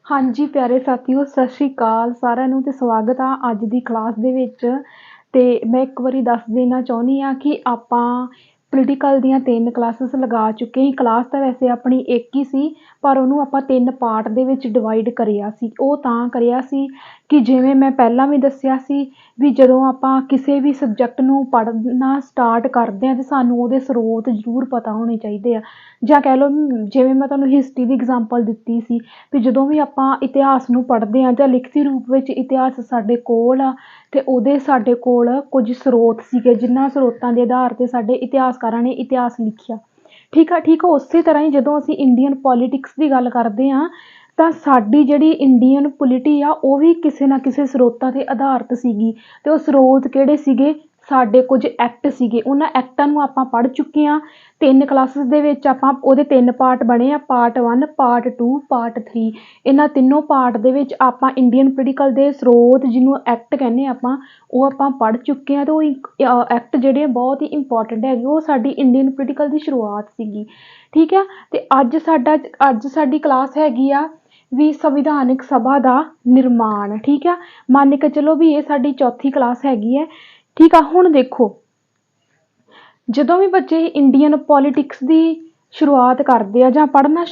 हाँ जी प्यारे साथियों सत श्री अकाल साਰਿਆਂ ਨੂੰ ਤੇ ਸਵਾਗਤ ਆ ਅੱਜ ਦੀ ਕਲਾਸ ਦੇ ਵਿੱਚ। ਤੇ ਮੈਂ ਇੱਕ ਵਾਰੀ ਦੱਸ ਦੇਣਾ ਚਾਹੁੰਦੀ ਆ ਕਿ ਆਪਾਂ ਪੋਲੀਟੀਕਲ ਦੀਆਂ 3 ਕਲਾਸਿਸ ਲਗਾ ਚੁੱਕੇ ਸੀ। ਕਲਾਸ ਤਾਂ ਵੈਸੇ ਆਪਣੀ ਇੱਕ ਹੀ ਸੀ ਪਰ ਉਹਨੂੰ ਆਪਾਂ 3 ਪਾਰਟ ਦੇ ਵਿੱਚ ਡਿਵਾਈਡ ਕਰਿਆ ਸੀ। ਉਹ ਤਾਂ ਕਰਿਆ ਸੀ ਕਿ ਜਿਵੇਂ ਮੈਂ ਪਹਿਲਾਂ ਵੀ ਦੱਸਿਆ ਸੀ ਵੀ ਜਦੋਂ ਆਪਾਂ ਕਿਸੇ ਵੀ ਸਬਜੈਕਟ ਨੂੰ ਪੜ੍ਹਨਾ ਸਟਾਰਟ ਕਰਦੇ ਹਾਂ ਤੇ ਸਾਨੂੰ ਉਹਦੇ ਸਰੋਤ ਜ਼ਰੂਰ ਪਤਾ ਹੋਣੇ ਚਾਹੀਦੇ ਆ। ਜਾਂ ਕਹਿ ਲਓ ਜਿਵੇਂ ਮੈਂ ਤੁਹਾਨੂੰ ਹਿਸਟਰੀ ਦੀ ਐਗਜ਼ਾਮਪਲ ਦਿੱਤੀ ਸੀ ਵੀ ਜਦੋਂ ਵੀ ਆਪਾਂ ਇਤਿਹਾਸ ਨੂੰ ਪੜ੍ਹਦੇ ਹਾਂ ਜਾਂ ਲਿਖਤੀ ਰੂਪ ਵਿੱਚ ਇਤਿਹਾਸ ਸਾਡੇ ਕੋਲ ਆ ਤੇ ਉਹਦੇ ਸਾਡੇ ਕੋਲ ਕੁਝ ਸਰੋਤ ਸੀਗੇ ਜਿਨ੍ਹਾਂ ਸਰੋਤਾਂ ਦੇ ਆਧਾਰ 'ਤੇ ਸਾਡੇ ਇਤਿਹਾਸਕਾਰਾਂ ਨੇ ਇਤਿਹਾਸ ਲਿਖਿਆ। ਠੀਕ ਆ ਉਸੇ ਤਰ੍ਹਾਂ ਹੀ ਜਦੋਂ ਅਸੀਂ ਇੰਡੀਅਨ ਪੋਲੀਟਿਕਸ ਦੀ ਗੱਲ ਕਰਦੇ ਹਾਂ ਤਾਂ ਸਾਡੀ ਜਿਹੜੀ ਇੰਡੀਅਨ ਪੋਲਿਟੀ ਆ ਉਹ ਵੀ ਕਿਸੇ ਨਾ ਕਿਸੇ ਸਰੋਤਾਂ 'ਤੇ ਆਧਾਰਿਤ ਸੀਗੀ। ਅਤੇ ਉਹ ਸਰੋਤ ਕਿਹੜੇ ਸੀਗੇ? ਸਾਡੇ ਕੁਝ ਐਕਟ ਸੀਗੇ। ਉਹਨਾਂ ਐਕਟਾਂ ਨੂੰ ਆਪਾਂ ਪੜ੍ਹ ਚੁੱਕੇ ਹਾਂ 3 ਕਲਾਸਿਸ ਦੇ ਵਿੱਚ। ਆਪਾਂ ਉਹਦੇ 3 ਪਾਰਟ ਬਣੇ ਆ, ਪਾਰਟ 1 ਪਾਰਟ 2 ਪਾਰਟ 3। ਇਹਨਾਂ ਤਿੰਨੋਂ ਪਾਰਟ ਦੇ ਵਿੱਚ ਆਪਾਂ ਇੰਡੀਅਨ ਪੋਲੀਟੀਕਲ ਦੇ ਸਰੋਤ ਜਿਹਨੂੰ ਐਕਟ ਕਹਿੰਦੇ ਆਪਾਂ ਉਹ ਆਪਾਂ ਪੜ੍ਹ ਚੁੱਕੇ ਹਾਂ। ਅਤੇ ਉਹ ਐਕਟ ਜਿਹੜੇ ਬਹੁਤ ਹੀ ਇੰਪੋਰਟੈਂਟ ਹੈਗੇ ਉਹ ਸਾਡੀ ਇੰਡੀਅਨ ਪੋਲੀਟੀਕਲ ਦੀ ਸ਼ੁਰੂਆਤ ਸੀਗੀ। ਠੀਕ ਆ। ਅਤੇ ਅੱਜ ਸਾਡੀ ਕਲਾਸ ਹੈਗੀ ਆ ਵੀ ਸੰਵਿਧਾਨਕ ਸਭਾ ਦਾ ਨਿਰਮਾਣ। ਠੀਕ ਆ, ਮੰਨ ਕੇ ਚਲੋ ਵੀ ਇਹ ਸਾਡੀ ਚੌਥੀ ਕਲਾਸ ਹੈਗੀ ਹੈ। ਠੀਕ ਆ, ਹੁਣ ਦੇਖੋ ਜਦੋਂ ਵੀ ਬੱਚੇ ਇੰਡੀਅਨ ਪੋਲੀਟਿਕਸ ਦੀ ਸ਼ੁਰੂਆਤ ਕਰਦੇ ਆ ਜਾਂ ਪੜ੍ਹਨਾ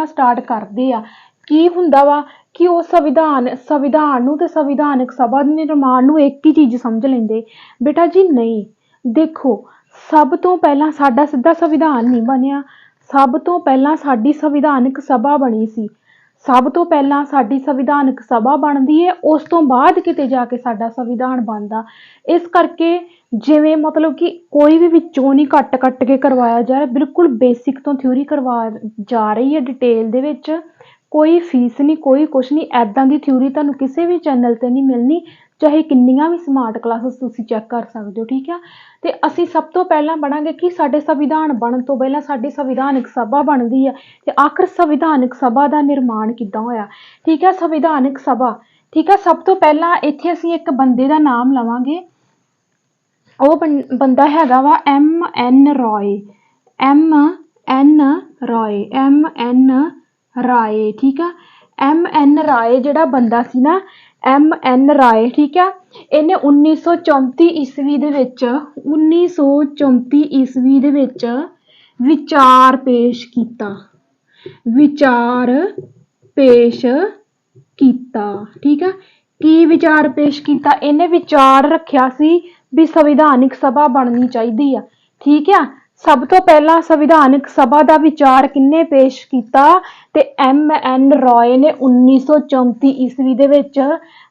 ਸਟਾਰਟ ਕਰਦੇ ਆ ਕੀ ਹੁੰਦਾ ਵਾ ਕਿ ਉਹ ਸੰਵਿਧਾਨ ਨੂੰ ਤੇ ਸੰਵਿਧਾਨਕ ਸਭਾ ਦੇ ਨਿਰਮਾਣ ਨੂੰ ਇੱਕ ਹੀ ਚੀਜ਼ ਸਮਝ ਲੈਂਦੇ। ਬੇਟਾ ਜੀ ਨਹੀਂ, ਦੇਖੋ ਸਭ ਤੋਂ ਪਹਿਲਾਂ ਸਾਡਾ ਸਿੱਧਾ ਸੰਵਿਧਾਨ ਨਹੀਂ ਬਣਿਆ। ਸਭ ਤੋਂ ਪਹਿਲਾਂ ਸਾਡੀ ਸੰਵਿਧਾਨਕ ਸਭਾ ਬਣੀ ਸੀ। ਸਭ ਤੋਂ ਪਹਿਲਾਂ ਸਾਡੀ ਸੰਵਿਧਾਨਕ ਸਭਾ ਬਣਦੀ ਹੈ, ਉਸ ਤੋਂ ਬਾਅਦ ਕਿਤੇ ਜਾ ਕੇ ਸਾਡਾ ਸੰਵਿਧਾਨ ਬਣਦਾ। ਇਸ ਕਰਕੇ ਜਿਵੇਂ ਮਤਲਬ ਕਿ ਕੋਈ ਵੀ ਵਿੱਚੋਂ ਨਹੀਂ ਕੱਟ ਕੇ ਕਰਵਾਇਆ ਜਾ ਰਿਹਾ, ਬਿਲਕੁਲ ਬੇਸਿਕ ਤੋਂ ਥਿਊਰੀ ਕਰਵਾ ਜਾ ਰਹੀ ਹੈ ਡਿਟੇਲ ਦੇ ਵਿੱਚ। ਕੋਈ ਫੀਸ ਨਹੀਂ, ਕੋਈ ਕੁਛ ਨਹੀਂ। ਇੱਦਾਂ ਦੀ ਥਿਊਰੀ ਤੁਹਾਨੂੰ ਕਿਸੇ ਵੀ ਚੈਨਲ 'ਤੇ ਨਹੀਂ ਮਿਲਣੀ, ਚਾਹੇ ਕਿੰਨੀਆਂ ਵੀ ਸਮਾਰਟ ਕਲਾਸਿਸ ਤੁਸੀਂ ਚੈੱਕ ਕਰ ਸਕਦੇ ਹੋ। ਠੀਕ ਆ। ਅਤੇ ਅਸੀਂ ਸਭ ਤੋਂ ਪਹਿਲਾਂ ਪੜ੍ਹਾਂਗੇ ਕਿ ਸਾਡੇ ਸੰਵਿਧਾਨ ਬਣਨ ਤੋਂ ਪਹਿਲਾਂ ਸਾਡੀ ਸੰਵਿਧਾਨਕ ਸਭਾ ਬਣਦੀ ਹੈ ਅਤੇ ਆਖਰ ਸੰਵਿਧਾਨਕ ਸਭਾ ਦਾ ਨਿਰਮਾਣ ਕਿੱਦਾਂ ਹੋਇਆ। ਠੀਕ ਹੈ, ਸੰਵਿਧਾਨਕ ਸਭਾ। ਠੀਕ ਹੈ, ਸਭ ਤੋਂ ਪਹਿਲਾਂ ਇੱਥੇ ਅਸੀਂ ਇੱਕ ਬੰਦੇ ਦਾ ਨਾਮ ਲਵਾਂਗੇ। ਉਹ ਬੰਦਾ ਹੈਗਾ ਵਾ M.N. ਰਾਏ। ਠੀਕ ਆ। M.N. ਰਾਏ ਜਿਹੜਾ ਬੰਦਾ ਸੀ ਨਾ, M.N. ਰਾਏ, ਠੀਕ ਆ, ਇਹਨੇ 1934 ਈਸਵੀ ਦੇ ਵਿੱਚ ਵਿਚਾਰ ਪੇਸ਼ ਕੀਤਾ। ਠੀਕ ਆ। ਕੀ ਵਿਚਾਰ ਪੇਸ਼ ਕੀਤਾ? ਇਹਨੇ ਵਿਚਾਰ ਰੱਖਿਆ ਸੀ ਵੀ ਸੰਵਿਧਾਨਕ ਸਭਾ ਬਣਨੀ ਚਾਹੀਦੀ ਆ। ਠੀਕ ਆ। ਸਭ ਤੋਂ ਪਹਿਲਾਂ ਸੰਵਿਧਾਨਕ ਸਭਾ ਦਾ ਵਿਚਾਰ ਕਿਹਨੇ ਪੇਸ਼ ਕੀਤਾ? ਤੇ M.N. ਰਾਏ ਨੇ 1934 ਈਸਵੀ ਦੇ ਵਿੱਚ।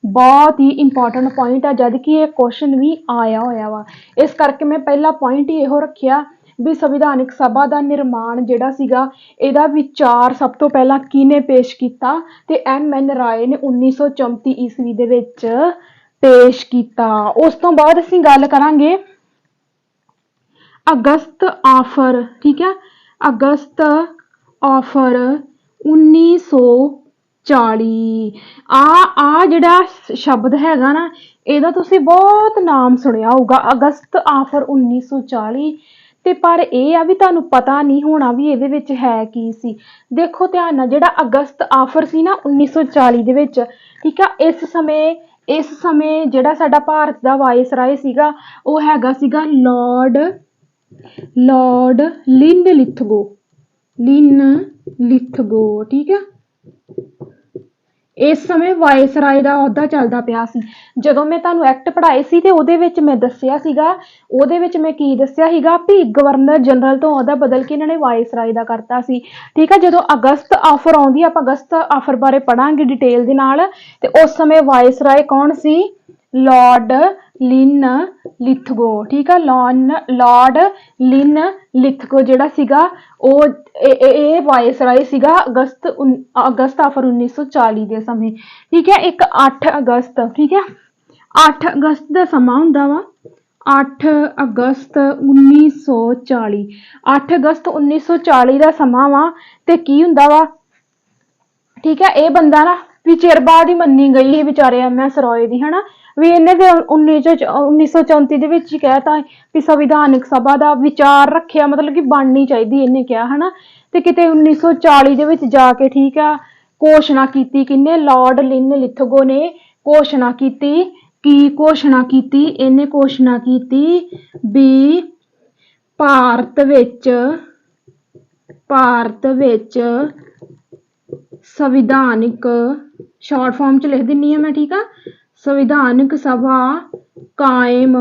ਬਹੁਤ ਹੀ ਇੰਪੋਰਟੈਂਟ ਪੁਆਇੰਟ ਆ, ਜਦ ਕਿ ਇਹ ਕੁਐਸਚਨ ਵੀ ਆਇਆ ਹੋਇਆ ਵਾ। ਇਸ ਕਰਕੇ ਮੈਂ ਪਹਿਲਾ ਪੁਆਇੰਟ ਹੀ ਇਹੋ ਰੱਖਿਆ ਵੀ ਸੰਵਿਧਾਨਕ ਸਭਾ ਦਾ ਨਿਰਮਾਣ ਜਿਹੜਾ ਸੀਗਾ ਇਹਦਾ ਵਿਚਾਰ ਸਭ ਤੋਂ ਪਹਿਲਾਂ ਕਿਹਨੇ ਪੇਸ਼ ਕੀਤਾ? ਤੇ M.N. ਰਾਏ ਨੇ 1934 ਈਸਵੀ ਦੇ ਵਿੱਚ ਪੇਸ਼ ਕੀਤਾ। ਉਸ ਤੋਂ ਬਾਅਦ ਅਸੀਂ ਗੱਲ ਕਰਾਂਗੇ ਅਗਸਤ ਆਫਰ। ਠੀਕ ਹੈ, ਅਗਸਤ ਆਫਰ 1940। ਆ ਜਿਹੜਾ ਸ਼ਬਦ ਹੈਗਾ ਨਾ ਇਹਦਾ ਤੁਸੀਂ ਬਹੁਤ ਨਾਮ ਸੁਣਿਆ ਹੋਊਗਾ, ਅਗਸਤ ਆਫਰ 1940। ਤੇ ਪਰ ਇਹ ਆ ਵੀ ਤੁਹਾਨੂੰ ਪਤਾ ਨਹੀਂ ਹੋਣਾ ਵੀ ਇਹਦੇ ਵਿੱਚ ਹੈ ਕੀ ਸੀ। ਦੇਖੋ ਧਿਆਨ ਨਾਲ, ਜਿਹੜਾ ਅਗਸਤ ਆਫਰ ਸੀ ਨਾ 1940 ਦੇ ਵਿੱਚ, ਠੀਕ ਆ, ਇਸ ਸਮੇਂ ਜਿਹੜਾ ਸਾਡਾ ਭਾਰਤ ਦਾ ਵਾਇਸਰਾਏ ਸੀਗਾ ਉਹ ਹੈਗਾ ਸੀਗਾ ਲਾਰਡ ਲਿਨਲਿਥਗੋ। ਠੀਕ ਆ। ਇਸ ਸਮੇਂ ਵਾਇਸਰਾਏ ਦਾ ਅਹੁਦਾ ਚੱਲਦਾ ਪਿਆ ਸੀ। ਜਦੋਂ ਮੈਂ ਤੁਹਾਨੂੰ ਐਕਟ ਪੜ੍ਹਾਏ ਸੀ ਤੇ ਉਹਦੇ ਵਿੱਚ ਮੈਂ ਦੱਸਿਆ ਸੀਗਾ ਵੀ ਗਵਰਨਰ ਜਨਰਲ ਤੋਂ ਅਹੁਦਾ ਬਦਲ ਕੇ ਇਹਨਾਂ ਨੇ ਵਾਇਸਰਾਏ ਦਾ ਕਰਤਾ ਸੀ। ਠੀਕ ਆ। ਜਦੋਂ ਅਗਸਤ ਆਫਰ ਆਉਂਦੀ ਆਪਾਂ ਅਗਸਤ ਆਫਰ ਬਾਰੇ ਪੜ੍ਹਾਂਗੇ ਡਿਟੇਲ ਦੇ ਨਾਲ। ਤੇ ਉਸ ਸਮੇਂ ਵਾਇਸਰਾਏ ਕੌਣ ਸੀ? ਲਾਰਡ ਲਿਨਲਿਥਗੋ। ਠੀਕ ਆ। ਲਾਰਡ ਲਿਨਲਿਥਗੋ ਜਿਹੜਾ ਸੀਗਾ ਇਹ ਵਾਇਸਰਾਏ ਸੀਗਾ ਅਗਸਤ ਆਫਰ 1940 ਦੇ ਸਮੇਂ। ਠੀਕ ਹੈ। ਇੱਕ 8 ਅਗਸਤ। ਠੀਕ ਹੈ, 8 ਅਗਸਤ ਦਾ ਸਮਾਂ ਹੁੰਦਾ ਵਾ। 8 ਅਗਸਤ 1940। 8 ਅਗਸਤ 1940 ਦਾ ਸਮਾਂ ਵਾ। ਤੇ ਕੀ ਹੁੰਦਾ ਵਾ? ਠੀਕ ਹੈ, ਇਹ ਬੰਦਾ ਨਾ ਵੀ ਚਿਰ ਬਾਅਦ ਹੀ ਮੰਨੀ ਗਈ ਸੀ ਵਿਚਾਰੇ M.S. ਰਾਏ ਦੀ, ਹਨਾ ਵੀ ਇਹਨੇ ਤੇ 1934 ਦੇ ਵਿੱਚ ਹੀ ਕਹਿਤਾ ਵੀ ਸੰਵਿਧਾਨਕ ਸਭਾ ਦਾ ਵਿਚਾਰ ਰੱਖਿਆ, ਮਤਲਬ ਕਿ ਬਣਨੀ ਚਾਹੀਦੀ ਇਹਨੇ ਕਿਹਾ, ਹਨਾ। ਤੇ ਕਿਤੇ 1940 ਦੇ ਵਿੱਚ ਜਾ ਕੇ, ਠੀਕ ਆ, ਘੋਸ਼ਣਾ ਕੀਤੀ ਕਿਹਨੇ? ਲਾਰਡ ਲਿਨਲਿਥਗੋ ਨੇ ਘੋਸ਼ਣਾ ਕੀਤੀ। ਕੀ ਘੋਸ਼ਣਾ ਕੀਤੀ? ਇਹਨੇ ਘੋਸ਼ਣਾ ਕੀਤੀ ਵੀ ਭਾਰਤ ਵਿੱਚ ਸੰਵਿਧਾਨਿਕ, ਸ਼ਾਰਟ ਫਾਰਮ ਚ ਲਿਖ ਦਿੰਨੀ ਆ ਮੈਂ, ਠੀਕ ਆ, ਸੰਵਿਧਾਨਿਕ ਸਭਾ ਕਾਇਮ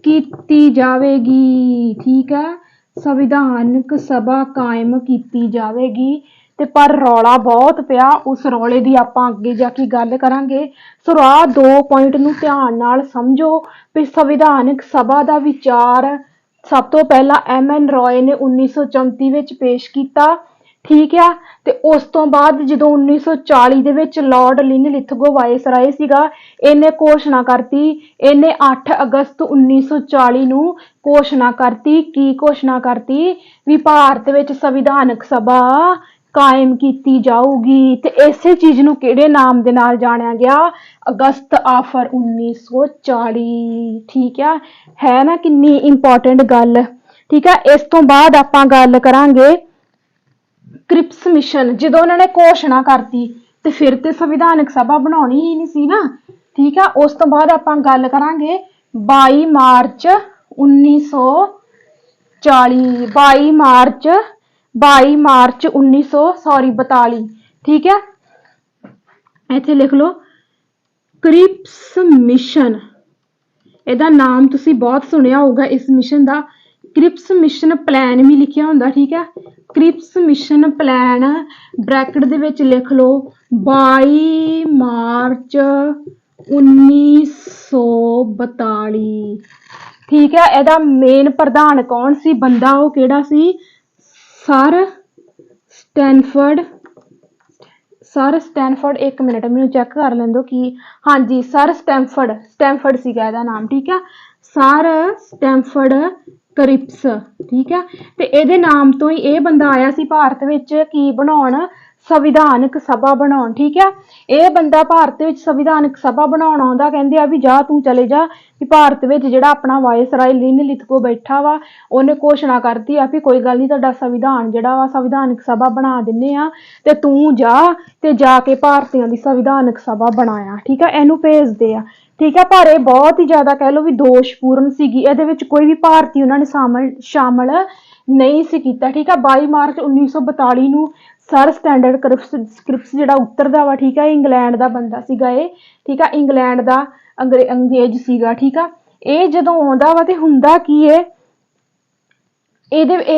ਕੀਤੀ ਜਾਵੇਗੀ, ਠੀਕ ਹੈ, ਸੰਵਿਧਾਨਕ ਸਭਾ ਕਾਇਮ ਕੀਤੀ ਜਾਵੇਗੀ। ਤੇ ਪਰ ਰੌਲਾ ਬਹੁਤ ਪਿਆ, ਉਸ ਰੌਲੇ ਦੀ ਆਪਾਂ ਅੱਗੇ ਜਾ ਕੇ ਗੱਲ ਕਰਾਂਗੇ। ਸੋ ਆਹ 2 ਪੁਆਇੰਟ ਨੂੰ ਧਿਆਨ ਨਾਲ ਸਮਝੋ ਵੀ ਸੰਵਿਧਾਨਕ ਸਭਾ ਦਾ ਵਿਚਾਰ ਸਭ ਤੋਂ ਪਹਿਲਾਂ MN ਰॉय ਨੇ 1934 ਵਿੱਚ ਪੇਸ਼ ਕੀਤਾ, ਠੀਕ ਆ। ਤੇ ਉਸ ਤੋਂ ਬਾਅਦ ਜਦੋਂ 1940 ਦੇ ਵਿੱਚ ਲਾਰਡ ਲਿਨਲਿਥਗੋ ਵਾਇਸਰਾਏ ਸੀਗਾ, ਇਹਨੇ ਘੋਸ਼ਣਾ ਕਰਤੀ, ਇਹਨੇ 8 ਅਗਸਤ 1940 ਨੂੰ ਘੋਸ਼ਣਾ ਕਰਤੀ। ਕੀ ਘੋਸ਼ਣਾ ਕਰਤੀ? ਵੀ ਭਾਰਤ ਵਿੱਚ ਸੰਵਿਧਾਨਕ ਸਭਾ ਕਾਇਮ ਕੀਤੀ ਜਾਊਗੀ। ਤੇ ਇਸੇ ਚੀਜ਼ ਨੂੰ ਕਿਹੜੇ ਨਾਮ ਦੇ ਨਾਲ ਜਾਣਿਆ ਗਿਆ? ਅਗਸਤ ਆਫਰ 1940, ਠੀਕ ਆ। ਹੈ ਨਾ ਕਿੰਨੀ ਇੰਪੋਰਟੈਂਟ ਗੱਲ, ਠੀਕ ਆ। ਇਸ ਤੋਂ ਬਾਅਦ ਆਪਾਂ ਗੱਲ ਕਰਾਂਗੇ ਕ੍ਰਿਪਸ ਮਿਸ਼ਨ। ਜਦੋਂ ਉਹਨਾਂ ਨੇ ਘੋਸ਼ਣਾ ਕਰਤੀ ਤੇ ਫਿਰ ਤੇ ਸੰਵਿਧਾਨਕ ਸਭਾ ਬਣਾਉਣੀ ਹੀ ਨਹੀਂ ਸੀ ਨਾ, ਠੀਕ ਆ। ਉਸ ਤੋਂ ਬਾਅਦ ਆਪਾਂ ਗੱਲ ਕਰਾਂਗੇ 22 ਮਾਰਚ 1942, ਠੀਕ ਹੈ। ਇੱਥੇ ਲਿਖ ਲਓ ਕ੍ਰਿਪਸ ਮਿਸ਼ਨ। ਇਹਦਾ ਨਾਮ ਤੁਸੀਂ ਬਹੁਤ ਸੁਣਿਆ ਹੋਊਗਾ ਇਸ ਮਿਸ਼ਨ ਦਾ। ਕ੍ਰਿਪਸ ਮਿਸ਼ਨ ਪਲਾਨ ਵੀ ਲਿਖਿਆ ਹੁੰਦਾ, ਠੀਕ ਹੈ। ਕ੍ਰਿਪਸ ਮਿਸ਼ਨ ਪਲਾਨ ਬ੍ਰੈਕਟ ਦੇ ਵਿੱਚ ਲਿਖ ਲਓ 22 ਮਾਰਚ 1942, ਠੀਕ ਹੈ। ਇਹਦਾ ਮੇਨ ਪ੍ਰਧਾਨ ਕੌਣ ਸੀ? ਬੰਦਾ ਉਹ ਕਿਹੜਾ ਸੀ? ਸਰ ਸਟੈਨਫੋਰਡ, ਇੱਕ ਮਿੰਟ ਮੈਨੂੰ ਚੈੱਕ ਕਰ ਲੈਣ ਦਿਓ ਕਿ ਹਾਂਜੀ, ਸਰ ਸਟੈਨਫੋਰਡ ਸੀਗਾ ਇਹਦਾ ਨਾਮ, ਠੀਕ ਆ। ਸਰ ਸਟੈਨਫੋਰਡ ਕ੍ਰਿਪਸ, ਠੀਕ ਆ। ਤੇ ਇਹਦੇ ਨਾਮ ਤੋਂ ਹੀ ਇਹ ਬੰਦਾ ਆਇਆ ਸੀ ਭਾਰਤ ਵਿੱਚ ਕੀ ਬਣਾਉਣ? ਸੰਵਿਧਾਨਕ ਸਭਾ ਬਣਾਉਣ, ਠੀਕ ਆ। ਇਹ ਬੰਦਾ ਭਾਰਤ ਵਿੱਚ ਸੰਵਿਧਾਨਕ ਸਭਾ ਬਣਾਉਣ ਆਉਂਦਾ। ਕਹਿੰਦੇ ਆ ਵੀ ਜਾ ਤੂੰ ਚਲੇ ਜਾ, ਵੀ ਭਾਰਤ ਵਿੱਚ ਜਿਹੜਾ ਆਪਣਾ ਵਾਇਸਰਾਏ ਲਿਨਲਿਥਗੋ ਬੈਠਾ ਵਾ, ਉਹਨੇ ਘੋਸ਼ਣਾ ਕਰਤੀ ਆ ਵੀ ਕੋਈ ਗੱਲ ਨਹੀਂ, ਤੁਹਾਡਾ ਸੰਵਿਧਾਨ ਜਿਹੜਾ ਵਾ ਸੰਵਿਧਾਨਕ ਸਭਾ ਬਣਾ ਦਿੰਨੇ ਆ, ਤੇ ਤੂੰ ਜਾ ਤੇ ਜਾ ਕੇ ਭਾਰਤੀਆਂ ਦੀ ਸੰਵਿਧਾਨਕ ਸਭਾ ਬਣਾਇਆ, ਠੀਕ ਆ। ਇਹਨੂੰ ਭੇਜਦੇ ਆ, ਠੀਕ ਹੈ। ਪਰ ਇਹ ਬਹੁਤ ਹੀ ਜ਼ਿਆਦਾ ਕਹਿ ਲਓ ਵੀ ਦੋਸ਼ਪੂਰਨ ਸੀਗੀ। ਇਹਦੇ ਵਿੱਚ ਕੋਈ ਵੀ ਭਾਰਤੀ ਉਹਨਾਂ ਨੇ ਸ਼ਾਮਲ ਨਹੀਂ ਸੀ ਕੀਤਾ, ਠੀਕ ਆ। 22 ਮਾਰਚ 1942 ਨੂੰ ਸਰ ਸਟੈਂਡਰਡ ਕ੍ਰਿਪਸ ਜਿਹੜਾ ਉਤਰਦਾ ਵਾ, ਠੀਕ ਆ। ਇੰਗਲੈਂਡ ਦਾ ਬੰਦਾ ਸੀਗਾ ਇਹ, ਠੀਕ ਆ। ਇੰਗਲੈਂਡ ਦਾ ਅੰਗਰੇਜ਼ ਸੀਗਾ, ਠੀਕ ਆ। ਇਹ ਜਦੋਂ ਆਉਂਦਾ ਵਾ ਤੇ ਹੁੰਦਾ ਕੀ ਹੈ,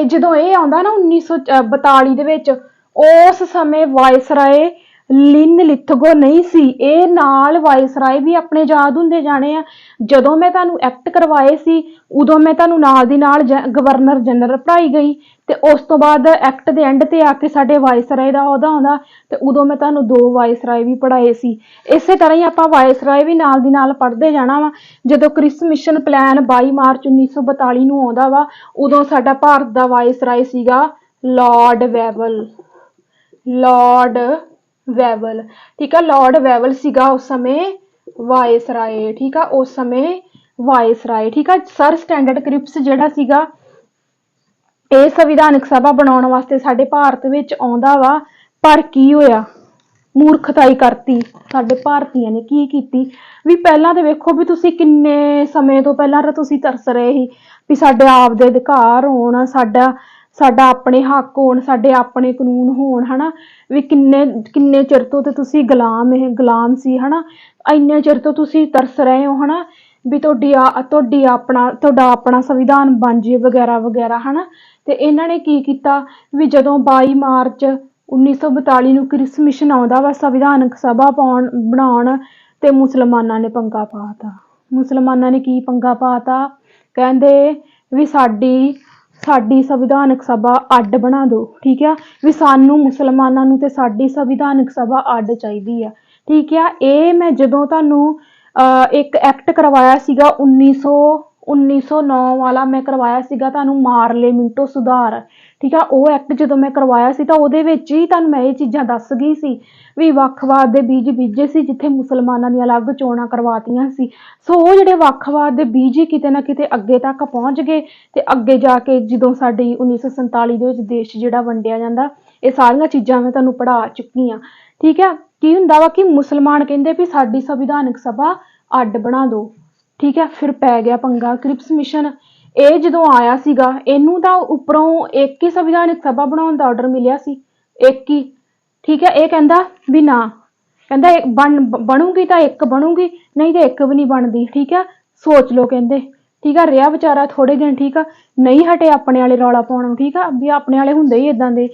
ਜਦੋਂ ਇਹ ਆਉਂਦਾ ਨਾ 1942 ਦੇ ਵਿੱਚ, ਉਸ ਸਮੇਂ ਵਾਇਸਰਾਏ ਲਿਨਲਿਥਗੋ ਨਹੀਂ ਸੀ। ਇਹ ਨਾਲ ਵਾਇਸਰਾਏ ਵੀ ਆਪਣੇ ਆਜ਼ਾਦ ਹੁੰਦੇ ਜਾਣੇ ਆ। ਜਦੋਂ ਮੈਂ ਤੁਹਾਨੂੰ ਐਕਟ ਕਰਵਾਏ ਸੀ, ਉਦੋਂ ਮੈਂ ਤੁਹਾਨੂੰ ਨਾਲ ਦੀ ਨਾਲ ਗਵਰਨਰ ਜਨਰਲ ਪੜ੍ਹਾਈ ਗਈ, ਤੇ ਉਸ ਤੋਂ ਬਾਅਦ ਐਕਟ ਦੇ ਐਂਡ ਤੇ ਆ ਕੇ ਸਾਡੇ ਵਾਇਸਰਾਏ ਦਾ ਅਹੁਦਾ ਆਉਂਦਾ, ਤੇ ਉਦੋਂ ਮੈਂ ਤੁਹਾਨੂੰ 2 ਵਾਇਸਰਾਏ ਵੀ ਪੜ੍ਹਾਏ ਸੀ। ਇਸੇ ਤਰ੍ਹਾਂ ਹੀ ਆਪਾਂ ਵਾਇਸਰਾਏ ਵੀ ਨਾਲ ਦੀ ਨਾਲ ਪੜ੍ਹਦੇ ਜਾਣਾ ਵਾ। ਜਦੋਂ ਕ੍ਰਿਪਸ ਮਿਸ਼ਨ ਪਲਾਨ 22 ਮਾਰਚ 1942 ਨੂੰ ਆਉਂਦਾ ਵਾ, ਉਦੋਂ ਸਾਡਾ ਭਾਰਤ ਦਾ ਵਾਇਸਰਾਏ ਸੀਗਾ ਲਾਰਡ ਵੈਵਲ, ਠੀਕ ਆ। ਲਾਰਡ ਵੈਵਲ ਸੀਗਾ ਉਸ ਸਮੇਂ ਵਾਇਸਰਾਏ, ਠੀਕ ਆ। ਉਸ ਸਮੇਂ ਵਾਇਸਰਾਏ, ਠੀਕ ਆ। ਸਰ ਸਟੈਂਡਰਡ ਕ੍ਰਿਪਸ ਜਿਹੜਾ ਸੀਗਾ, ਇਹ ਸੰਵਿਧਾਨਕ ਸਭਾ ਬਣਾਉਣ ਵਾਸਤੇ ਸਾਡੇ ਭਾਰਤ ਵਿੱਚ ਆਉਂਦਾ ਵਾ। ਪਰ ਕੀ ਹੋਇਆ? ਮੂਰਖਤਾਈ ਕਰਤੀ ਸਾਡੇ ਭਾਰਤੀਆਂ ਨੇ। ਕੀ ਕੀਤੀ? ਵੀ ਪਹਿਲਾਂ ਤੇ ਵੇਖੋ ਵੀ ਤੁਸੀਂ ਕਿੰਨੇ ਸਮੇਂ ਤੋਂ ਪਹਿਲਾਂ ਤਾਂ ਤੁਸੀਂ ਤਰਸ ਰਹੇ ਸੀ ਵੀ ਸਾਡੇ ਆਪ ਦੇ ਅਧਿਕਾਰ ਹੋਣ, ਸਾਡਾ ਆਪਣੇ ਹੱਕ ਹੋਣ, ਸਾਡੇ ਆਪਣੇ ਕਾਨੂੰਨ ਹੋਣ, ਹਨਾ। ਵੀ ਕਿੰਨੇ ਚਿਰ ਤੋਂ ਤੇ ਤੁਸੀਂ ਗੁਲਾਮ ਸੀ, ਹਨਾ। ਇੰਨੇ ਚਿਰ ਤੋਂ ਤੁਸੀਂ ਤਰਸ ਰਹੇ ਹੋ, ਹਨਾ, ਵੀ ਤੁਹਾਡਾ ਆਪਣਾ ਸੰਵਿਧਾਨ ਬਣ ਜੇ ਵਗੈਰਾ ਵਗੈਰਾ, ਹਨਾ। ਤੇ ਇਹਨਾਂ ਨੇ ਕੀ ਕੀਤਾ ਵੀ ਜਦੋਂ 22 ਮਾਰਚ 1942 ਨੂੰ ਕ੍ਰਿਪਸ ਮਿਸ਼ਨ ਆਉਂਦਾ ਵਾ ਸੰਵਿਧਾਨਕ ਸਭਾ ਬਣਾਉਣ, ਤੇ ਮੁਸਲਮਾਨਾਂ ਨੇ ਪੰਗਾ ਪਾਤਾ। ਮੁਸਲਮਾਨਾਂ ਨੇ ਕੀ ਪੰਗਾ ਪਾਤਾ? ਕਹਿੰਦੇ ਵੀ ਸਾਡੀ ਸੰਵਿਧਾਨਕ ਸਭਾ ਅੱਡ ਬਣਾ ਦਿਓ, ਠੀਕ ਆ। ਵੀ ਸਾਨੂੰ ਮੁਸਲਮਾਨਾਂ ਨੂੰ ਤੇ ਸਾਡੀ ਸੰਵਿਧਾਨਕ ਸਭਾ ਅੱਡ ਚਾਹੀਦੀ ਆ, ਠੀਕ ਆ। ਇਹ ਮੈਂ ਜਦੋਂ ਤੁਹਾਨੂੰ ਇੱਕ ਐਕਟ ਕਰਵਾਇਆ ਸੀਗਾ 1909 वाला मैं करवाया सीगा तुहानूं मारले मिंटो सुधार, ठीक है। वो एक्ट जो मैं करवाया सी तो उहदे विच ही तुहानूं मैं ये चीज़ां दस गई सी भी वक्खवाद दे बीज बीजे सी जिथे मुसलमानां दी अलग चोणां करवातियां सी। सो वो जिहड़े वक्खवाद दे बीज ही किते ना किते अगे तक पहुँच गए ते अगे जाके जदों साडी 1947 दे विच देश जिहड़ा वंडिया जांदा ये सारियां चीज़ां मैं तुहानूं पढ़ा चुकी हाँ, ठीक है। की हुंदा वा कि मुसलमान कहिंदे भी साडी संविधानक सभा अड्ड बना दो, ठीक है। फिर पै गया पंगा क्रिप्स मिशन, ਇਹ ਜਦੋਂ ਆਇਆ ਸੀਗਾ ਇਹਨੂੰ ਤਾਂ ਉੱਪਰੋਂ ਇੱਕ ਹੀ ਸੰਵਿਧਾਨਕ ਸਭਾ ਬਣਾਉਣ ਦਾ ਆਰਡਰ ਮਿਲਿਆ ਸੀ, ਇੱਕ ਹੀ, ਠੀਕ ਹੈ। ਇਹ ਕਹਿੰਦਾ ਵੀ ਨਾ, ਕਹਿੰਦਾ ਬਣੂਗੀ ਤਾਂ ਇੱਕ ਬਣੂਗੀ ਨਹੀਂ ਤੇ ਇੱਕ ਵੀ ਨਹੀਂ ਬਣਦੀ, ਠੀਕ ਹੈ। ਸੋਚ ਲਓ ਕਹਿੰਦੇ, ਠੀਕ ਆ। ਰਿਹਾ ਵਿਚਾਰਾ ਥੋੜੇ ਦਿਨ, ਠੀਕ ਆ, ਨਹੀਂ ਹਟੇ ਆਪਣੇ ਵਾਲੇ ਰੌਲਾ ਪਾਉਣੋਂ, ਠੀਕ ਆ। ਵੀ ਆਪਣੇ ਵਾਲੇ ਹੁੰਦੇ ਹੀ ਇਦਾਂ ਦੇ,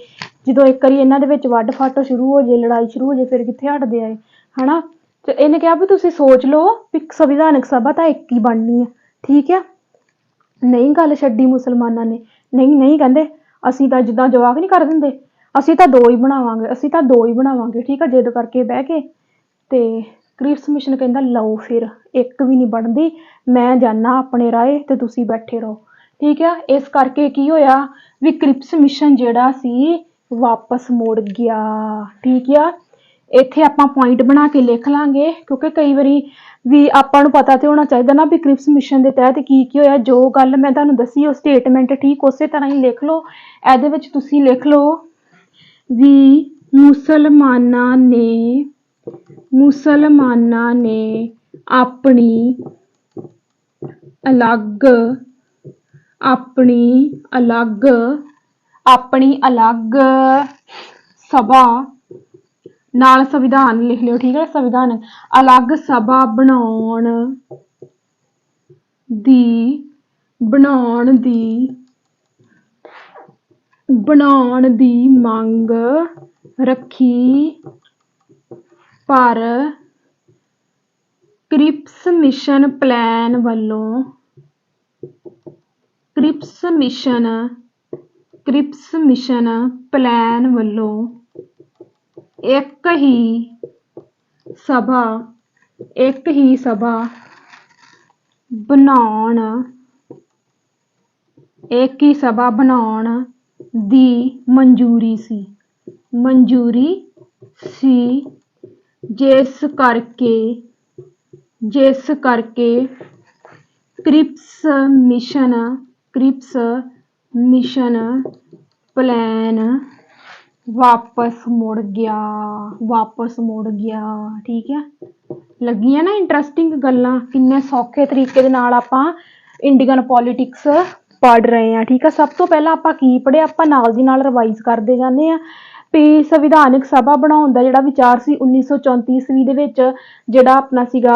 ਜਦੋਂ ਇੱਕ ਵਾਰੀ ਇਹਨਾਂ ਦੇ ਵਿੱਚ ਵੱਢ ਫੱਟ ਸ਼ੁਰੂ ਹੋ ਜੇ, ਲੜਾਈ ਸ਼ੁਰੂ ਹੋ ਜੇ, ਫਿਰ ਕਿੱਥੇ ਹਟਦੇ ਆਏ, ਹਨਾ। ਤੇ ਇਹਨੇ ਕਿਹਾ ਵੀ ਤੁਸੀਂ ਸੋਚ ਲਓ ਵੀ ਸੰਵਿਧਾਨਕ ਸਭਾ ਤਾਂ ਇੱਕ ਹੀ ਬਣਨੀ ਆ, ਠੀਕ ਆ। नहीं गल छड्डी मुसलमाना ने, नहीं नहीं कहते असीं तां जिद्दां जवाक नहीं कर दिंदे, असीं तां दो ही बनावांगे, असीं तां दो ही बनावांगे, ठीक है। जिद करके बह के ते क्रिप्स मिशन कहंदा लो फिर एक भी नहीं बनदी, मैं जाना अपने राहे ते तुसीं बैठे रहो, ठीक है। इस करके की होया भी क्रिप्स मिशन जिहड़ा सी वापस मुड़ गया, ठीक है। ਇੱਥੇ ਆਪਾਂ ਪੁਆਇੰਟ ਬਣਾ ਕੇ ਲਿਖ ਲਾਂਗੇ ਕਿਉਂਕਿ ਕਈ ਵਾਰੀ ਵੀ ਆਪਾਂ ਨੂੰ ਪਤਾ ਤੇ ਹੋਣਾ ਚਾਹੀਦਾ ਨਾ ਵੀ ਕ੍ਰਿਪਸ ਮਿਸ਼ਨ ਦੇ ਤਹਿਤ ਕੀ ਹੋਇਆ। ਜੋ ਗੱਲ ਮੈਂ ਤੁਹਾਨੂੰ ਦੱਸੀ ਉਹ ਸਟੇਟਮੈਂਟ ਠੀਕ ਉਸੇ ਤਰ੍ਹਾਂ ਹੀ ਲਿਖ ਲਓ। ਇਹਦੇ ਵਿੱਚ ਤੁਸੀਂ ਲਿਖ ਲਓ ਵੀ ਮੁਸਲਮਾਨਾਂ ਨੇ ਆਪਣੀ ਅਲੱਗ ਸਭਾ ਨਾਲ संविधान लिख लियो, ठीक है। संविधान अलग सभा बनाउण दी मंग रखी, पर क्रिप्स मिशन प्लान वल्लों एक ही सभा बनाउण दी मंजूरी सी जिस करके क्रिप्स मिशन प्लान वापस मुड़ गया, ठीक है। लगियां ना इंटरस्टिंग गल्लां, किन्ने सौखे तरीके दे नाल आपां इंडियन पॉलिटिक्स पढ़ रहे हैं, ठीक है। सब तो पहला आपां की पढ़िया, आपां नाल दी नाल रिवाइज करते जाने आ भी संविधानक सभा बनाउण दा जिहड़ा विचार सी 1934 ईस्वी दे विच जिहड़ा अपना सीगा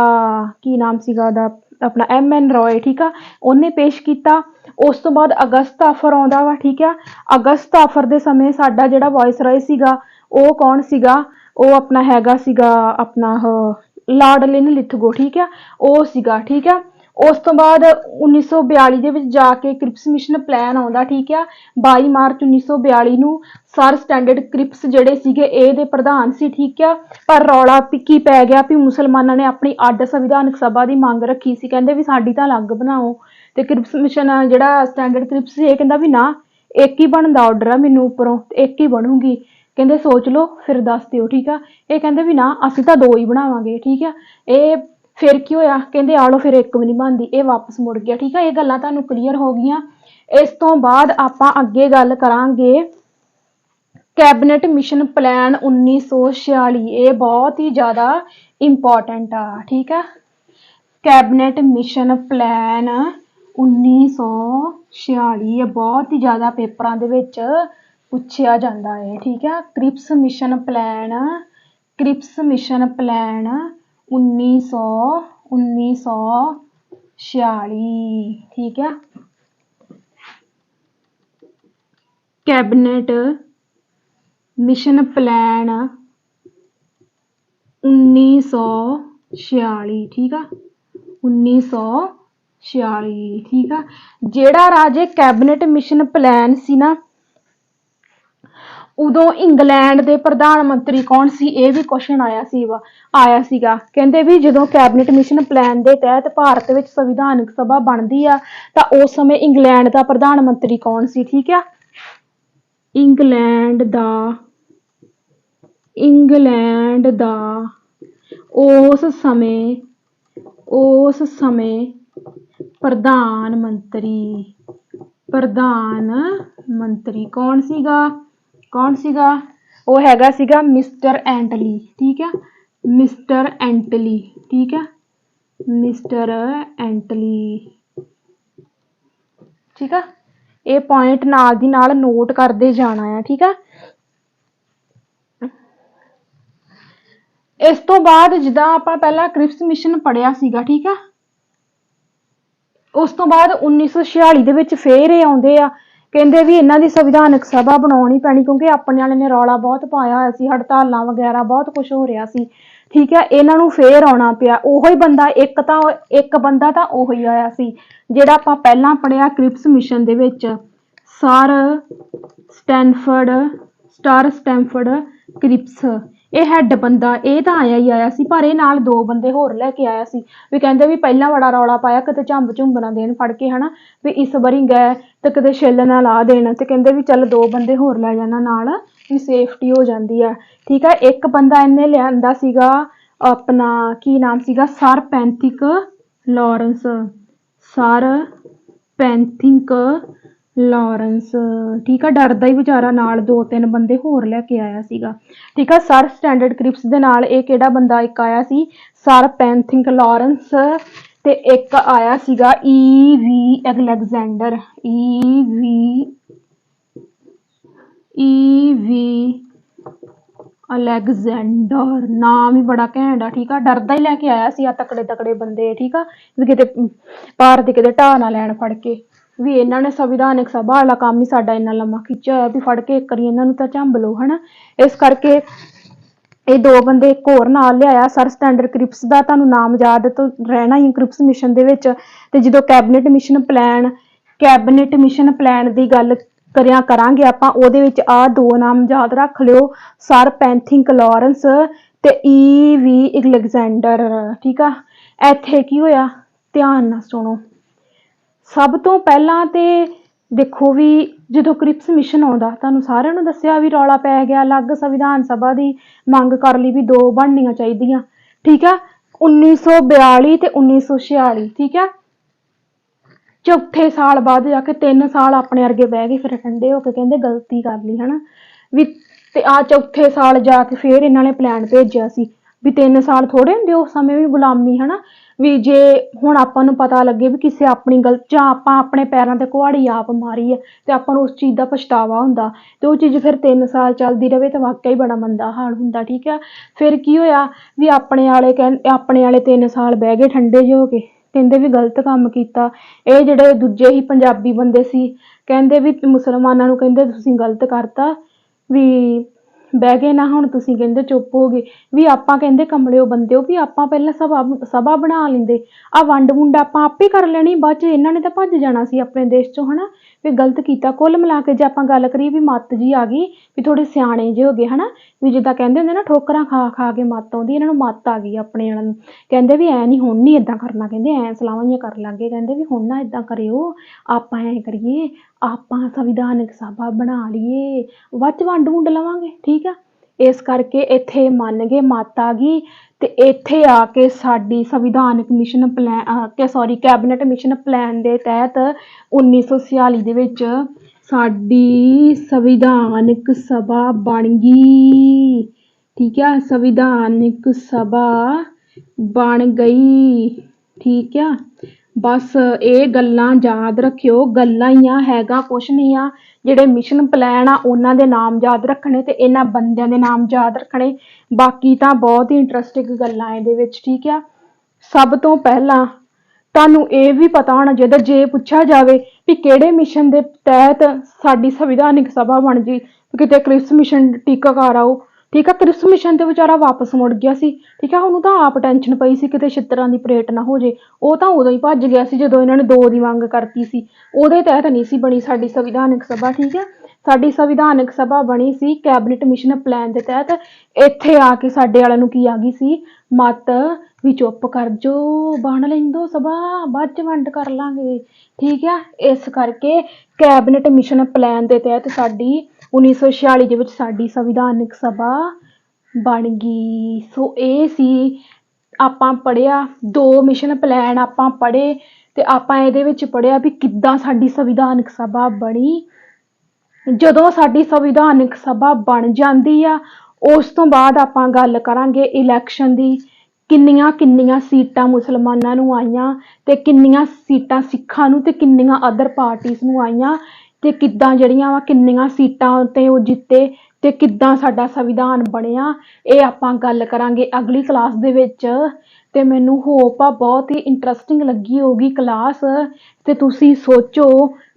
की नाम सीगा ओहदा अपना MN रॉय, ठीक है, उन्हें पेश किया। उस तो बाद अगस्त आफर आउंदा वा, ठीक है। अगस्त आफर दे समय साडा जिहड़ा वॉइस रॉय सीगा वो कौन सीगा, वो अपना हैगा सीगा अपना लॉर्ड लिथगो, ठीक है, वो सीगा, ठीक है। उस तो बाद 1942 दे विच जाके क्रिप्स मिशन प्लान आउंदा, ठीक है। 22 मार्च 1942 नूं सर स्टैंडर्ड क्रिप्स जिहड़े सीगे ए दे प्रधान सी, ठीक है। पर रौला की पै गया भी मुसलमानां ने अपनी अड्ड संविधानक सभा की मंग रखी सी, कहंदे भी साडी तां अलग बनाओ। ते क्रिप्स मिशन जिहड़ा स्टैंडर्ड क्रिप्स ये कहंदा भी ना एक ही बनन दा ऑर्डर है मैनूं उपरों, एक ही बनूगी, कहंदे सोच लो फिर दस दिओ, ठीक है। ये कहंदे भी ना असीं तां दो ही बनावांगे, ठीक है। ये फिर की होया, कहंदे आ लो फिर एक भी नहीं बनदी, ये वापस मुड़ गया, ठीक है। ये गल्लां तुहानूं क्लीयर हो गईयां। इस तो बाद आपां अगे गल करांगे कैबिनेट मिशन प्लान 1946, ये बहुत ही ज़्यादा इंपॉर्टेंट आ, ठीक है। कैबिनेट मिशन प्लान 1946 ये बहुत ही ज़्यादा पेपरां दे विच पुछया जांदा है, ठीक है। क्रिप्स मिशन प्लान 1946, ठीक है। कैबिनेट मिशन प्लान 1946, ठीक है, 1946, ठीक है। जेड़ा राजे कैबिनेट मिशन प्लान सी ना ਉਦੋਂ ਇੰਗਲੈਂਡ ਦੇ ਪ੍ਰਧਾਨ ਮੰਤਰੀ ਕੌਣ ਸੀ, ਇਹ ਵੀ ਕੁਐਸਚਨ ਆਇਆ ਸੀਗਾ। ਕਹਿੰਦੇ ਵੀ ਜਦੋਂ ਕੈਬਨਿਟ ਮਿਸ਼ਨ ਪਲਾਨ ਦੇ ਤਹਿਤ ਭਾਰਤ ਵਿੱਚ ਸੰਵਿਧਾਨਕ ਸਭਾ ਬਣਦੀ ਆ ਤਾਂ ਉਸ ਸਮੇਂ ਇੰਗਲੈਂਡ ਦਾ ਪ੍ਰਧਾਨ ਮੰਤਰੀ ਕੌਣ ਸੀ। ਠੀਕ ਆ, ਇੰਗਲੈਂਡ ਦਾ ਉਸ ਸਮੇਂ ਪ੍ਰਧਾਨ ਮੰਤਰੀ ਕੌਣ ਸੀਗਾ, ਉਹ ਹੈਗਾ ਸੀਗਾ ਮਿਸਟਰ ਐਂਟਲੀ। ਠੀਕ ਆ, ਮਿਸਟਰ ਐਂਟਲੀ। ਠੀਕ ਆ, ਮਿਸਟਰ ਐਂਟਲੀ। ਠੀਕ ਆ, ਇਹ ਪੁਆਇੰਟ ਨਾਲ ਦੀ ਨਾਲ ਨੋਟ ਕਰਦੇ ਜਾਣਾ ਆ। ਠੀਕ ਆ, ਇਸ ਤੋਂ ਬਾਅਦ ਜਿੱਦਾਂ ਆਪਾਂ ਪਹਿਲਾਂ ਕ੍ਰਿਪਸ ਮਿਸ਼ਨ ਪੜਿਆ ਸੀਗਾ। ਠੀਕ ਆ, ਉਸ ਤੋਂ ਬਾਅਦ 1946 ਦੇ ਵਿੱਚ ਫੇਰ ਇਹ ਆਉਂਦੇ ਆ, ਕਹਿੰਦੇ ਵੀ ਇਹਨਾਂ ਦੀ ਸੰਵਿਧਾਨਕ ਸਭਾ ਬਣਾਉਣੀ ਪੈਣੀ, ਕਿਉਂਕਿ ਆਪਣੇ ਵਾਲੇ ਨੇ ਰੌਲਾ ਬਹੁਤ ਪਾਇਆ ਹੋਇਆ ਸੀ, ਹੜਤਾਲਾਂ ਵਗੈਰਾ ਬਹੁਤ ਕੁਝ ਹੋ ਰਿਹਾ ਸੀ। ਠੀਕ ਹੈ, ਇਹਨਾਂ ਨੂੰ ਫੇਰ ਆਉਣਾ ਪਿਆ। ਉਹੀ ਬੰਦਾ ਇੱਕ ਬੰਦਾ ਤਾਂ ਉਹੀ ਆਇਆ ਸੀ ਜਿਹੜਾ ਆਪਾਂ ਪਹਿਲਾਂ ਪੜਿਆ ਕ੍ਰਿਪਸ ਮਿਸ਼ਨ ਦੇ ਵਿੱਚ, ਸਰ ਸਟੈਨਫੋਰਡ ਕ੍ਰਿਪਸ। ਇਹ ਹੈਡ ਬੰਦਾ ਇਹ ਤਾਂ ਆਇਆ ਸੀ, ਪਰ ਇਹ ਨਾਲ 2 ਬੰਦੇ ਹੋਰ ਲੈ ਕੇ ਆਇਆ ਸੀ। ਵੀ ਕਹਿੰਦੇ ਵੀ ਪਹਿਲਾਂ ਬੜਾ ਰੌਲਾ ਪਾਇਆ, ਕਿਤੇ ਝੰਬ ਨਾ ਦੇਣ ਫੜ ਕੇ, ਹਨਾ ਵੀ ਇਸ ਵਾਰੀ ਗਏ ਤੇ ਕਿਤੇ ਛਿੱਲ ਨਾ ਲਾ ਦੇਣ, ਤੇ ਕਹਿੰਦੇ ਵੀ ਚੱਲ 2 ਬੰਦੇ ਹੋਰ ਲੈ ਜਾਣਾ ਨਾਲ, ਵੀ ਸੇਫਟੀ ਹੋ ਜਾਂਦੀ ਆ। ਠੀਕ ਆ, ਇੱਕ ਬੰਦਾ ਇਹਨੇ ਲਿਆਂਦਾ ਸੀਗਾ ਆਪਣਾ, ਕੀ ਨਾਮ ਸੀਗਾ, ਸਰ ਪੈਂਥਿਕ ਲਾਰੈਂਸ। ਠੀਕ ਆ, ਡਰਦਾ ਹੀ ਵਿਚਾਰਾ, ਨਾਲ 2-3 ਬੰਦੇ ਹੋਰ ਲੈ ਕੇ ਆਇਆ ਸੀਗਾ। ਠੀਕ ਆ, ਸਰ ਸਟੈਂਡਰਡ ਕ੍ਰਿਪਸ ਦੇ ਨਾਲ ਇਹ ਕਿਹੜਾ ਬੰਦਾ ਇੱਕ ਆਇਆ ਸੀ, ਸਰ ਪੈਂਥਿਕ ਲਾਰੈਂਸ, ਤੇ ਇੱਕ ਆਇਆ ਸੀਗਾ E.V. ਅਲੈਗਜ਼ੈਂਡਰ। ਅਲੈਗਜ਼ੈਂਡਰ ਨਾਮ ਹੀ ਬੜਾ ਘੈਂਟ ਆ। ਠੀਕ ਆ, ਡਰਦਾ ਹੀ ਲੈ ਕੇ ਆਇਆ ਸੀ ਆ ਤਕੜੇ ਬੰਦੇ। ਠੀਕ ਆ, ਵੀ ਕਿਤੇ ਭਾਰਤ ਕਿਤੇ ਢਾਹ ਨਾ ਲੈਣ ਫੜ ਕੇ, ਵੀ ਇਹਨਾਂ ਨੇ ਸੰਵਿਧਾਨਕ ਸਭਾ ਵਾਲਾ ਕੰਮ ਹੀ ਸਾਡਾ ਇੰਨਾ ਲੰਮਾ ਖਿੱਚਿਆ ਹੋਇਆ ਵੀ ਫੜ ਕੇ ਇੱਕ ਵਾਰੀ ਇਹਨਾਂ ਨੂੰ ਤਾਂ ਝੰਬ ਲਓ, ਹਨਾ। ਇਸ ਕਰਕੇ ਇਹ 2 ਬੰਦੇ ਇੱਕ ਹੋਰ ਨਾਲ ਲਿਆਇਆ, ਸਰ ਸਟੈਂਡਰਡ ਕ੍ਰਿਪਸ ਦਾ ਤੁਹਾਨੂੰ ਨਾਮ ਯਾਦ ਤਾਂ ਰਹਿਣਾ ਹੀ ਕ੍ਰਿਪਸ ਮਿਸ਼ਨ ਦੇ ਵਿੱਚ। ਤੇ ਜਦੋਂ ਕੈਬਨਿਟ ਮਿਸ਼ਨ ਪਲਾਨ ਦੀ ਗੱਲ ਕਰਾਂਗੇ ਆਪਾਂ, ਉਹਦੇ ਵਿੱਚ ਆਹ 2 ਨਾਮ ਯਾਦ ਰੱਖ ਲਿਓ, ਸਰ ਪੈਂਥਿਕ ਲਾਰੈਂਸ ਤੇ E.V. ਅਲੈਗਜ਼ੈਂਡਰ। ਠੀਕ ਆ, ਇੱਥੇ ਕੀ ਹੋਇਆ, ਧਿਆਨ ਨਾਲ ਸੁਣੋ। ਸਭ ਤੋਂ ਪਹਿਲਾਂ ਤੇ ਦੇਖੋ ਵੀ ਜਦੋਂ ਕ੍ਰਿਪਸ ਮਿਸ਼ਨ ਆਉਂਦਾ, ਤੁਹਾਨੂੰ ਸਾਰਿਆਂ ਨੂੰ ਦੱਸਿਆ ਵੀ ਰੌਲਾ ਪੈ ਗਿਆ, ਅਲੱਗ ਸੰਵਿਧਾਨ ਸਭਾ ਦੀ ਮੰਗ ਕਰ ਲਈ ਵੀ 2 ਬਣਨੀਆਂ ਚਾਹੀਦੀਆਂ। ਠੀਕ ਆ, 1942 ਤੇ 1946। ਠੀਕ ਆ, ਚੌਥੇ ਸਾਲ ਬਾਅਦ ਜਾ ਕੇ 3 ਸਾਲ ਆਪਣੇ ਵਰਗੇ ਬਹਿ ਗਏ, ਫਿਰ ਠੰਡੇ ਹੋ ਕੇ ਕਹਿੰਦੇ ਗਲਤੀ ਕਰ ਲਈ, ਹਨਾ ਵੀ। ਤੇ ਆ ਚੌਥੇ ਸਾਲ ਜਾ ਕੇ ਫੇਰ ਇਹਨਾਂ ਨੇ ਪਲਾਨ ਭੇਜਿਆ ਸੀ ਵੀ 3 ਸਾਲ ਥੋੜੇ ਹੁੰਦੇ ਉਸ ਸਮੇਂ ਵੀ ਗੁਲਾਮੀ, ਹਨਾ ਵੀ ਜੇ ਹੁਣ ਆਪਾਂ ਨੂੰ ਪਤਾ ਲੱਗੇ ਵੀ ਕਿਸੇ ਆਪਣੀ ਗਲਤ ਜਾਂ ਆਪਾਂ ਆਪਣੇ ਪੈਰਾਂ ਤੇ ਕੁਹਾੜੀ ਆਪ ਮਾਰੀ ਹੈ ਤੇ ਆਪਾਂ ਨੂੰ ਉਸ ਚੀਜ਼ ਦਾ ਪਛਤਾਵਾ ਹੁੰਦਾ, ਤੇ ਉਹ ਚੀਜ਼ ਫਿਰ 3 ਸਾਲ ਚੱਲਦੀ ਰਹੇ ਤਾਂ ਵਾਕਿਆ ਹੀ ਬੜਾ ਮੰਦਾ ਹਾਲ ਹੁੰਦਾ। ਠੀਕ ਆ, ਫਿਰ ਕੀ ਹੋਇਆ ਵੀ ਆਪਣੇ ਵਾਲੇ 3 ਸਾਲ ਬਹਿ ਗਏ ਠੰਡੇ ਜਿਹੇ ਹੋ ਕੇ, ਕਹਿੰਦੇ ਵੀ ਗਲਤ ਕੰਮ ਕੀਤਾ। ਇਹ ਜਿਹੜੇ ਦੂਜੇ ਹੀ ਪੰਜਾਬੀ ਬੰਦੇ ਸੀ, ਕਹਿੰਦੇ ਵੀ ਮੁਸਲਮਾਨਾਂ ਨੂੰ ਕਹਿੰਦੇ ਤੁਸੀਂ ਗਲਤ ਕਰਤਾ, ਵੀ ਬਹਿ ਗਏ ਨਾ ਹੁਣ ਤੁਸੀਂ, ਕਹਿੰਦੇ ਚੁੱਪ ਹੋ ਗਏ। ਵੀ ਆਪਾਂ ਕਹਿੰਦੇ ਕਮਲਿਓ ਬੰਦਿਓ, ਵੀ ਆਪਾਂ ਪਹਿਲਾਂ ਸਭਾ ਬਣਾ ਲੈਂਦੇ, ਆ ਵੰਡ ਵੁੰਡ ਆਪਾਂ ਆਪੇ ਕਰ ਲੈਣੀ, ਬਾਅਦ 'ਚ ਇਹਨਾਂ ਨੇ ਤਾਂ ਭੱਜ ਜਾਣਾ ਸੀ ਆਪਣੇ ਦੇਸ਼ 'ਚੋਂ, ਹਨਾ ਵੀ ਗਲਤ ਕੀਤਾ। ਕੁੱਲ ਮਿਲਾ ਕੇ ਜੇ ਆਪਾਂ ਗੱਲ ਕਰੀਏ ਵੀ ਮੱਤ ਜੀ ਆ ਗਈ, ਵੀ ਥੋੜੇ ਸਿਆਣੇ ਜਿਹੇ ਹੋ ਗਏ, ਹਨਾ ਵੀ ਜਿੱਦਾਂ ਕਹਿੰਦੇ ਹੁੰਦੇ ਨਾ ਠੋਕਰਾਂ ਖਾ ਕੇ ਮੱਤ ਆਉਂਦੀ, ਇਹਨਾਂ ਨੂੰ ਮੱਤ ਆ ਗਈ ਆਪਣੇ ਵਾਲਿਆਂ ਨੂੰ। ਕਹਿੰਦੇ ਵੀ ਐ ਨਹੀਂ, ਹੁਣ ਨਹੀਂ ਏਦਾਂ ਕਰਨਾ, ਕਹਿੰਦੇ ਐ ਸਲਾਹਾਂ ਜਿਹੀਆਂ ਕਰ ਲਾਂਗੇ, ਕਹਿੰਦੇ ਵੀ ਹੁਣ ਨਾ ਏਦਾਂ ਕਰਿਓ, ਆਪਾਂ ਐਂ ਕਰੀਏ, ਆਪਾਂ ਸੰਵਿਧਾਨਕ ਸਭਾ ਬਣਾ ਲਈਏ, ਬਾਅਦ 'ਚ ਵੰਡ ਵੁੰਡ ਲਵਾਂਗੇ। ਠੀਕ ਆ, ਇਸ ਕਰਕੇ ਇੱਥੇ ਮੰਨ ਗਏ, ਮੱਤ ਆ ਗਈ। ਤੇ ਇੱਥੇ ਆ ਕੇ ਸਾਡੀ ਕੈਬਨਿਟ ਮਿਸ਼ਨ ਪਲਾਨ ਦੇ ਤਹਿਤ 1946 ਦੇ ਵਿੱਚ ਸਾਡੀ ਸੰਵਿਧਾਨਕ ਸਭਾ ਬਣ ਗਈ। ਠੀਕ ਆ, ਸੰਵਿਧਾਨਕ ਸਭਾ ਬਣ ਗਈ। ਠੀਕ ਆ, ਬਸ ਇਹ ਗੱਲਾਂ ਯਾਦ ਰੱਖਿਓ, ਗੱਲਾਂ ਹੀ ਆ, ਹੈਗਾ ਕੁਛ ਨਹੀਂ ਆ। ਜਿਹੜੇ ਮਿਸ਼ਨ ਪਲਾਨ ਆ ਉਹਨਾਂ ਦੇ ਨਾਮ ਯਾਦ ਰੱਖਣੇ ਤੇ ਇਹਨਾਂ ਬੰਦਿਆਂ ਦੇ ਨਾਮ ਯਾਦ ਰੱਖਣੇ, ਬਾਕੀ ਤਾਂ ਬਹੁਤ ਹੀ ਇੰਟਰਸਟਿੰਗ ਗੱਲਾਂ ਇਹਦੇ ਵਿੱਚ। ਠੀਕ ਆ, ਸਭ ਤੋਂ ਪਹਿਲਾਂ ਤੁਹਾਨੂੰ ਇਹ ਵੀ ਪਤਾ ਹੋਣਾ ਚਾਹੀਦਾ, ਜੇ ਪੁੱਛਿਆ ਜਾਵੇ ਵੀ ਕਿਹੜੇ ਮਿਸ਼ਨ ਦੇ ਤਹਿਤ ਸਾਡੀ ਸੰਵਿਧਾਨਕ ਸਭਾ ਬਣ ਗਈ, ਕਿਤੇ ਕ੍ਰਿਪਸ ਮਿਸ਼ਨ ਟੀਕਾਕਾਰ ਆਓ। ਠੀਕ ਆ, ਕ੍ਰਿਪਸ ਮਿਸ਼ਨ ਤੇ ਵਿਚਾਰਾ ਵਾਪਸ ਮੁੜ ਗਿਆ ਸੀ। ਠੀਕ ਆ, ਉਹਨੂੰ ਤਾਂ ਆਪ ਟੈਨਸ਼ਨ ਪਈ ਸੀ ਕਿਤੇ ਛਿੱਤਰਾਂ ਦੀ ਪਰੇਡ ਨਾ ਹੋ ਜੇ, ਉਹ ਤਾਂ ਉਦੋਂ ਹੀ ਭੱਜ ਗਿਆ ਸੀ ਜਦੋਂ ਇਹਨਾਂ ਨੇ 2 ਦੀ ਮੰਗ ਕਰਤੀ ਸੀ, ਉਹਦੇ ਤਹਿਤ ਨਹੀਂ ਸੀ ਬਣੀ ਸਾਡੀ ਸੰਵਿਧਾਨਕ ਸਭਾ। ਠੀਕ ਆ, ਸਾਡੀ ਸੰਵਿਧਾਨਕ ਸਭਾ ਬਣੀ ਸੀ ਕੈਬਨਿਟ ਮਿਸ਼ਨ ਪਲਾਨ ਦੇ ਤਹਿਤ। ਇੱਥੇ ਆ ਕੇ ਸਾਡੇ ਵਾਲਿਆਂ ਨੂੰ ਕੀ ਆ ਗਈ ਸੀ ਮੱਤ ਵੀ ਚੁੱਪ ਕਰ ਜੋ, ਬਣ ਲੈਂਦੋ ਸਭਾ, ਬਾਅਦ ਚ ਵੰਡ ਕਰ ਲਾਂਗੇ, ਠੀਕ ਆ। ਇਸ ਕਰਕੇ ਕੈਬਨਿਟ ਮਿਸ਼ਨ ਪਲਾਨ ਦੇ ਤਹਿਤ ਸਾਡੀ 1946 ਦੇ ਵਿੱਚ ਸਾਡੀ ਸੰਵਿਧਾਨਕ ਸਭਾ ਬਣ ਗਈ। ਸੋ ਇਹ ਸੀ ਆਪਾਂ ਪੜ੍ਹਿਆ, 2 ਮਿਸ਼ਨ ਪਲਾਨ ਆਪਾਂ ਪੜ੍ਹੇ ਤੇ ਆਪਾਂ ਇਹਦੇ ਵਿੱਚ ਪੜ੍ਹਿਆ ਵੀ ਕਿੱਦਾਂ ਸਾਡੀ ਸੰਵਿਧਾਨਕ ਸਭਾ ਬਣੀ। ਜਦੋਂ ਸਾਡੀ ਸੰਵਿਧਾਨਕ ਸਭਾ ਬਣ ਜਾਂਦੀ ਆ ਉਸ ਤੋਂ ਬਾਅਦ ਆਪਾਂ ਗੱਲ ਕਰਾਂਗੇ ਇਲੈਕਸ਼ਨ ਦੀ, ਕਿੰਨੀਆਂ ਸੀਟਾਂ ਮੁਸਲਮਾਨਾਂ ਨੂੰ ਆਈਆਂ ਤੇ ਕਿੰਨੀਆਂ ਸੀਟਾਂ ਸਿੱਖਾਂ ਨੂੰ ਤੇ ਕਿੰਨੀਆਂ ਅਦਰ ਪਾਰਟੀਜ਼ ਨੂੰ ਆਈਆਂ ਤੇ ਕਿੱਦਾਂ ਜਿਹੜੀਆਂ ਵਾ ਕਿੰਨੀਆਂ ਸੀਟਾਂ ਤੇ ਉਹ ਜਿੱਤੇ ਤੇ ਕਿੱਦਾਂ ਸਾਡਾ ਸੰਵਿਧਾਨ ਬਣਿਆ। ਇਹ ਆਪਾਂ ਗੱਲ ਕਰਾਂਗੇ ਅਗਲੀ ਕਲਾਸ ਦੇ ਵਿੱਚ। ਤੇ ਮੈਨੂੰ ਹੋਪ ਆ ਬਹੁਤ ਹੀ ਇੰਟਰਸਟਿੰਗ ਲੱਗੀ ਹੋਊਗੀ ਕਲਾਸ ਤੇ ਤੁਸੀਂ ਸੋਚੋ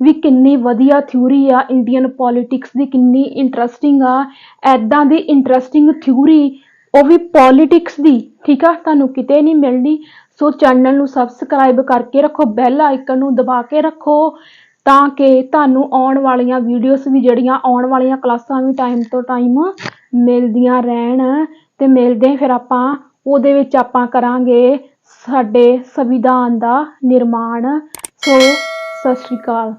ਵੀ ਕਿੰਨੀ ਵਧੀਆ ਥਿਊਰੀ ਆ ਇੰਡੀਅਨ ਪੋਲੀਟਿਕਸ ਦੀ, ਕਿੰਨੀ ਇੰਟਰਸਟਿੰਗ ਆ। ਐਦਾਂ ਦੀ ਇੰਟਰਸਟਿੰਗ ਥਿਊਰੀ ਉਹ ਵੀ ਪੋਲੀਟਿਕਸ ਦੀ, ਠੀਕ ਆ, ਤੁਹਾਨੂੰ ਕਿਤੇ ਨਹੀਂ ਮਿਲਣੀ। ਸੋ ਚੈਨਲ ਨੂੰ ਸਬਸਕ੍ਰਾਈਬ ਕਰਕੇ ਰੱਖੋ, ਬੈਲ ਆਈਕਨ ਨੂੰ ਦਬਾ ਕੇ ਰੱਖੋ ਤਾਂ ਕਿ ਤੁਹਾਨੂੰ ਆਉਣ ਵਾਲੀਆਂ ਵੀਡੀਓਜ਼ ਵੀ ਜਿਹੜੀਆਂ ਆਉਣ ਵਾਲੀਆਂ ਕਲਾਸਾਂ ਵੀ ਟਾਈਮ ਤੋਂ ਟਾਈਮ ਮਿਲਦੀਆਂ ਰਹਿਣ। ਤੇ ਮਿਲਦੇ ਫਿਰ ਆਪਾਂ ਉਹਦੇ ਵਿੱਚ ਆਪਾਂ ਕਰਾਂਗੇ ਸਾਡੇ ਸੰਵਿਧਾਨ ਦਾ ਨਿਰਮਾਣ। ਸੋ ਸਤਿ ਸ਼੍ਰੀ ਅਕਾਲ।